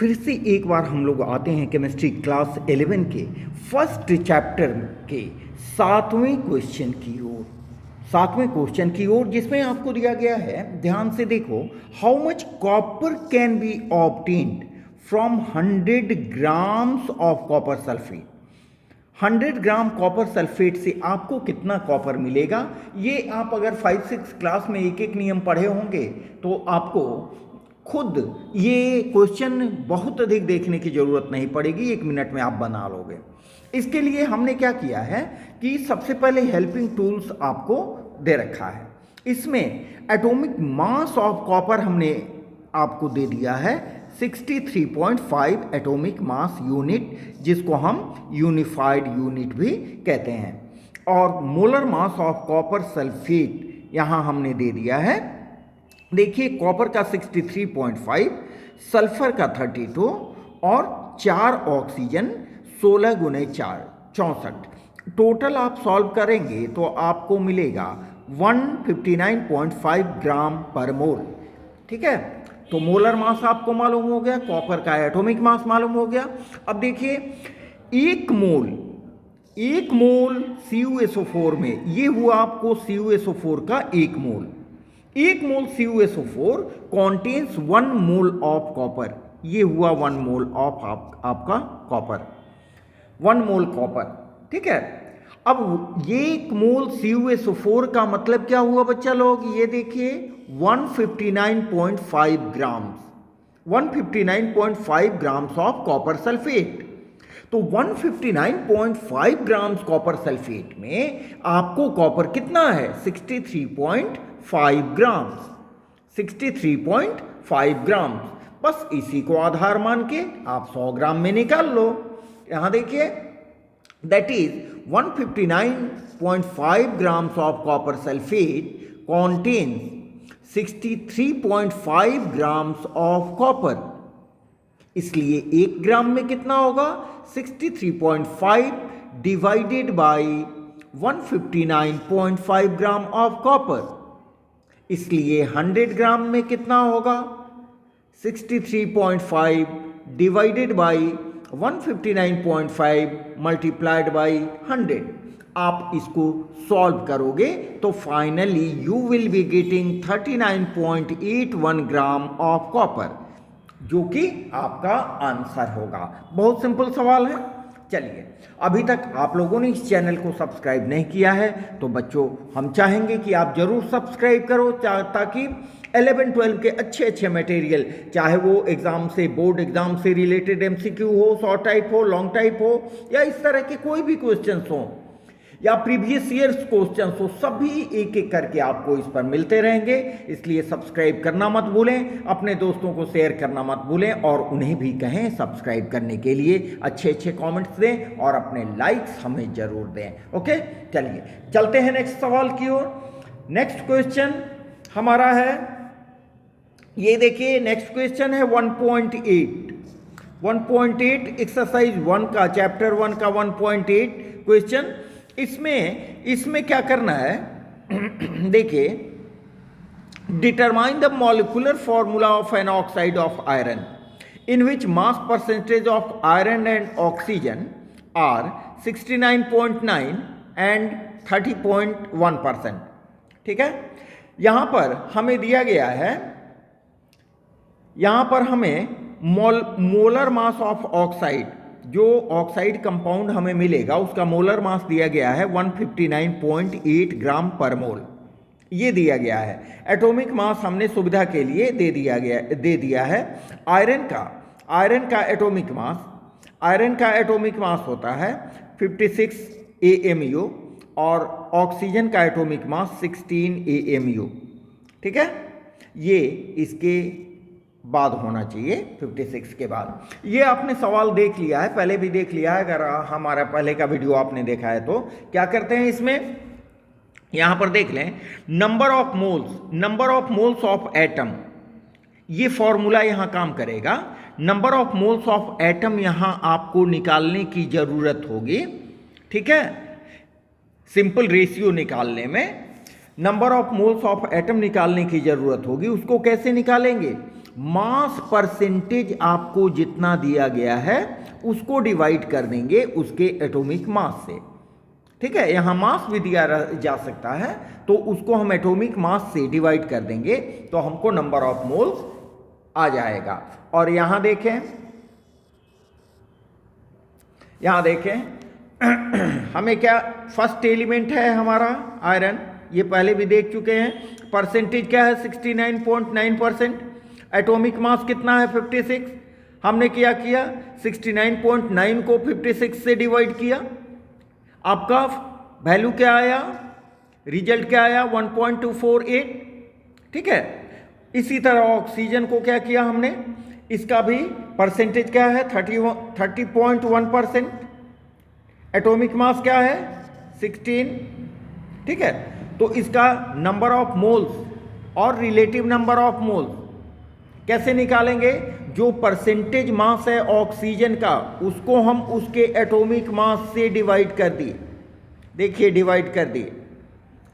फिर से एक बार हम लोग आते हैं केमिस्ट्री क्लास 11 के फर्स्ट चैप्टर के सातवें क्वेश्चन की ओर, जिसमें आपको दिया गया है, ध्यान से देखो, how much copper can be obtained from 100 grams of copper sulphate. 100 gram copper sulphate से आपको कितना कॉपर मिलेगा। ये आप अगर 5-6 क्लास में एक एक नियम पढ़े होंगे तो आपको खुद ये क्वेश्चन बहुत अधिक देखने की ज़रूरत नहीं पड़ेगी, 1 मिनट में आप बना लोगे। इसके लिए हमने क्या किया है कि सबसे पहले हेल्पिंग टूल्स आपको दे रखा है। इसमें एटॉमिक मास ऑफ कॉपर हमने आपको दे दिया है 63.5 एटॉमिक मास यूनिट, जिसको हम यूनिफाइड यूनिट भी कहते हैं। और molar mass of copper sulphate यहाँ हमने दे दिया है। देखिए, कॉपर का 63.5, सल्फर का 32 और 4 ऑक्सीजन 16 गुने 4 64। टोटल आप सॉल्व करेंगे तो आपको मिलेगा 159.5 ग्राम पर मोल। ठीक है, तो मोलर मास आपको मालूम हो गया, कॉपर का एटॉमिक मास मालूम हो गया। अब देखिए, एक मोल CuSO4 में, ये हुआ आपको CuSO4 का एक मोल CuSO4 contains 1 mole of copper. ये हुआ 1 मोल ऑफ आपका कॉपर, 1 मोल कॉपर। ठीक है, अब ये 1 मोल CuSO4 का मतलब क्या हुआ बच्चा लोग, ये देखिए 159.5 grams, 159.5 grams of copper sulphate. तो 159.5 ग्राम्स कॉपर सल्फेट में आपको कॉपर कितना है, 63.5 ग्राम्स, 63.5 ग्राम्स। बस इसी को आधार मान के आप 100 ग्राम में निकाल लो। यहां देखिए, that is 159.5 grams of copper sulfate contains 63.5 grams of copper। इसलिए 1 ग्राम में कितना होगा, 63.5 divided by 159.5 gram of copper. इसलिए 100 ग्राम में कितना होगा, 63.5 डिवाइडेड बाई 159.5 मल्टीप्लाइड बाई 100। आप इसको सॉल्व करोगे तो finally you will be getting 39.81 gram of copper, जो कि आपका आंसर होगा। बहुत सिंपल सवाल है। चलिए, अभी तक आप लोगों ने इस चैनल को सब्सक्राइब नहीं किया है तो बच्चों, हम चाहेंगे कि आप जरूर सब्सक्राइब करो, ताकि 11-12 के अच्छे मटेरियल, चाहे वो एग्जाम से, बोर्ड एग्जाम से रिलेटेड MCQ हो, शॉर्ट टाइप हो, लॉन्ग टाइप हो, या इस तरह के कोई भी क्वेश्चंस हो, या प्रीवियस ईयर्स क्वेश्चंस हो, सभी एक एक करके आपको इस पर मिलते रहेंगे। इसलिए सब्सक्राइब करना मत भूलें, अपने दोस्तों को शेयर करना मत भूलें, और उन्हें भी कहें सब्सक्राइब करने के लिए। अच्छे कमेंट्स दें और अपने लाइक्स हमें जरूर दें। ओके, चलिए चलते हैं नेक्स्ट सवाल की ओर। नेक्स्ट क्वेश्चन हमारा है, ये देखिए, नेक्स्ट क्वेश्चन है 1.8 एक्सरसाइज 1 का, चैप्टर 1 का 1.8 क्वेश्चन। इसमें क्या करना है, देखिए, determine the molecular formula of an oxide of iron in which mass percentage of iron and oxygen are 69.9 and 30.1%। ठीक है, यहां पर हमें दिया गया है, यहां पर हमें मोलर मास ऑफ ऑक्साइड, जो ऑक्साइड कंपाउंड हमें मिलेगा उसका मोलर मास दिया गया है 159.8 ग्राम पर मोल, ये दिया गया है। एटॉमिक मास हमने सुविधा के लिए दे दिया है। आयरन का एटॉमिक मास होता है 56 AMU और ऑक्सीजन का एटॉमिक मास 16 AMU। ठीक है, ये इसके बाद होना चाहिए, 56 के बाद। ये आपने सवाल देख लिया है, पहले भी देख लिया है, अगर हमारा पहले का वीडियो आपने देखा है तो। क्या करते हैं इसमें, यहां पर देख लें, number of moles of atom, ये फॉर्मूला यहां काम करेगा। Number of moles of atom यहां आपको निकालने की जरूरत होगी। ठीक है, सिंपल रेशियो निकालने में number of moles of atom निकालने की जरूरत होगी। उसको कैसे निकालेंगे, मास परसेंटेज आपको जितना दिया गया है उसको डिवाइड कर देंगे उसके एटॉमिक मास से। ठीक है, यहां मास भी दिया जा सकता है, तो उसको हम एटॉमिक मास से डिवाइड कर देंगे तो हमको नंबर ऑफ मोल्स आ जाएगा। और यहां देखें हमें क्या फर्स्ट एलिमेंट है हमारा आयरन, ये पहले भी देख चुके हैं। परसेंटेज क्या है 69.9%। एटॉमिक मास कितना है 56। हमने क्या किया 69.9 को 56 से डिवाइड किया, आपका वैल्यू क्या आया, रिजल्ट क्या आया 1.248। ठीक है, इसी तरह ऑक्सीजन को क्या किया हमने, इसका भी परसेंटेज क्या है 30.1%। एटॉमिक मास क्या है 16। ठीक है, तो इसका नंबर ऑफ मोल्स और रिलेटिव नंबर ऑफ मोल्स कैसे निकालेंगे, जो परसेंटेज मास है ऑक्सीजन का उसको हम उसके एटॉमिक मास से डिवाइड कर दिए, देखिए डिवाइड कर दिए।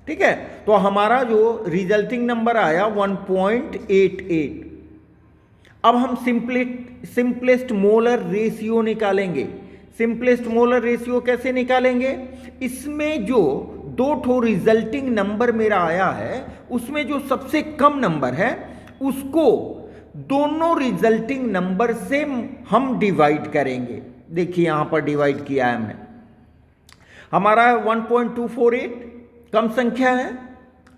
ठीक है, तो हमारा जो रिजल्टिंग नंबर आया 1.88। अब हम सिंपलेस्ट मोलर रेशियो निकालेंगे। सिंपलेस्ट मोलर रेशियो कैसे निकालेंगे, इसमें जो दो ठो रिजल्टिंग नंबर मेरा आया है उसमें जो सबसे कम नंबर है उसको दोनों रिजल्टिंग नंबर से हम डिवाइड करेंगे। देखिए यहां पर डिवाइड किया है हमने, हमारा 1.248 कम संख्या है,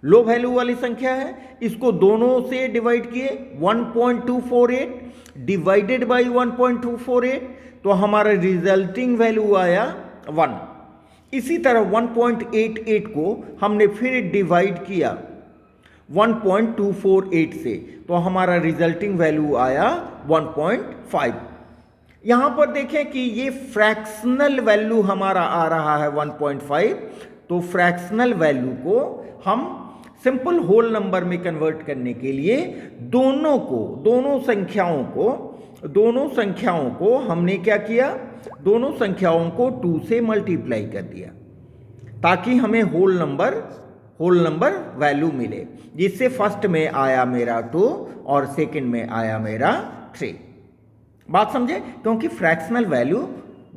लो वैल्यू वाली संख्या है, इसको दोनों से डिवाइड किए 1.248 डिवाइडेड बाय 1.248, तो हमारा रिजल्टिंग वैल्यू आया 1। इसी तरह 1.88 को हमने फिर डिवाइड किया 1.248 से, तो हमारा रिजल्टिंग वैल्यू आया 1.5। यहां पर देखें कि ये फ्रैक्शनल वैल्यू हमारा आ रहा है 1.5, तो फ्रैक्शनल वैल्यू को हम सिंपल होल नंबर में कन्वर्ट करने के लिए दोनों संख्याओं को हमने क्या किया, दोनों संख्याओं को 2 से मल्टीप्लाई कर दिया ताकि हमें होल नंबर वैल्यू मिले, जिससे फर्स्ट में आया मेरा 2 और सेकंड में आया मेरा 3। बात समझे, क्योंकि फ्रैक्शनल वैल्यू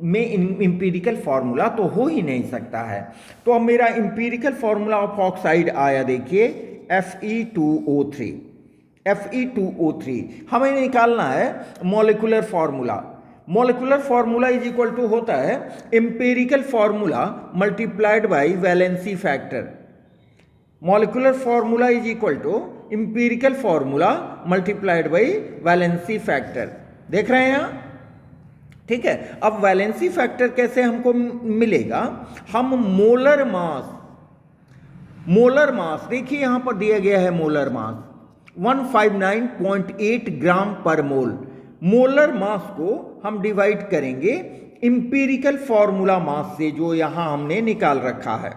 में इंपीरिकल फॉर्मूला तो हो ही नहीं सकता है। तो अब मेरा इंपीरिकल फॉर्मूला ऑफ ऑक्साइड आया, देखिए Fe2O3। Fe2O3 हमें निकालना है molecular formula is equal to होता है empirical formula multiplied by valency factor. Molecular formula is equal to empirical formula multiplied by valency factor. देख रहे हैं यहां, ठीक है। अब वैलेंसी फैक्टर कैसे हमको मिलेगा, हम मोलर मास देखिए यहां पर दिया गया है, मोलर मास 159.8 ग्राम पर मोल। मोलर मास को हम डिवाइड करेंगे इंपीरिकल फॉर्मूला मास से, जो यहां हमने निकाल रखा है।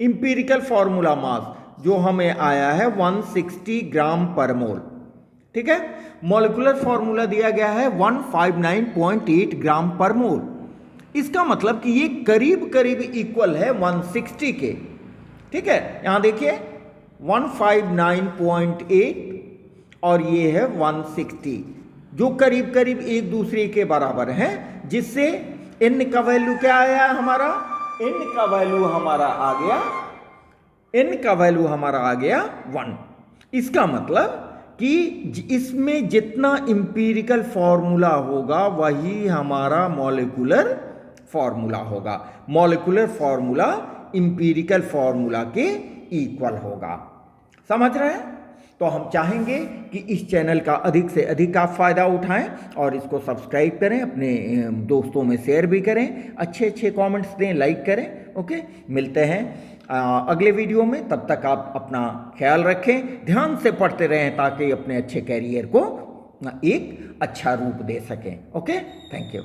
इंपीरिकल फॉर्मूला मास जो हमें आया है 160 ग्राम पर मोल। ठीक है, मॉलिक्यूलर फॉर्मूला दिया गया है 159.8 ग्राम पर मोल। इसका मतलब कि ये करीब करीब इक्वल है 160 के। ठीक है, यहां देखिए 159.8 और ये है 160, जो करीब करीब एक दूसरे के बराबर हैं, जिससे n का वैल्यू क्या आया हमारा, n का वैल्यू हमारा आ गया 1। इसका मतलब कि इसमें जितना इंपीरिकल फॉर्मूला होगा वही हमारा मॉलिक्यूलर फॉर्मूला होगा। मॉलिक्यूलर फॉर्मूला इंपीरिकल फॉर्मूला के इक्वल होगा। समझ रहे हैं? तो हम चाहेंगे कि इस चैनल का अधिक से अधिक आप फायदा उठाएं और इसको सब्सक्राइब करें, अपने दोस्तों में शेयर भी करें, अच्छे कमेंट्स दें, लाइक करें। ओके, मिलते हैं अगले वीडियो में। तब तक आप अपना ख्याल रखें, ध्यान से पढ़ते रहें ताकि अपने अच्छे कैरियर को एक अच्छा रूप दे सकें। Okay, thank you.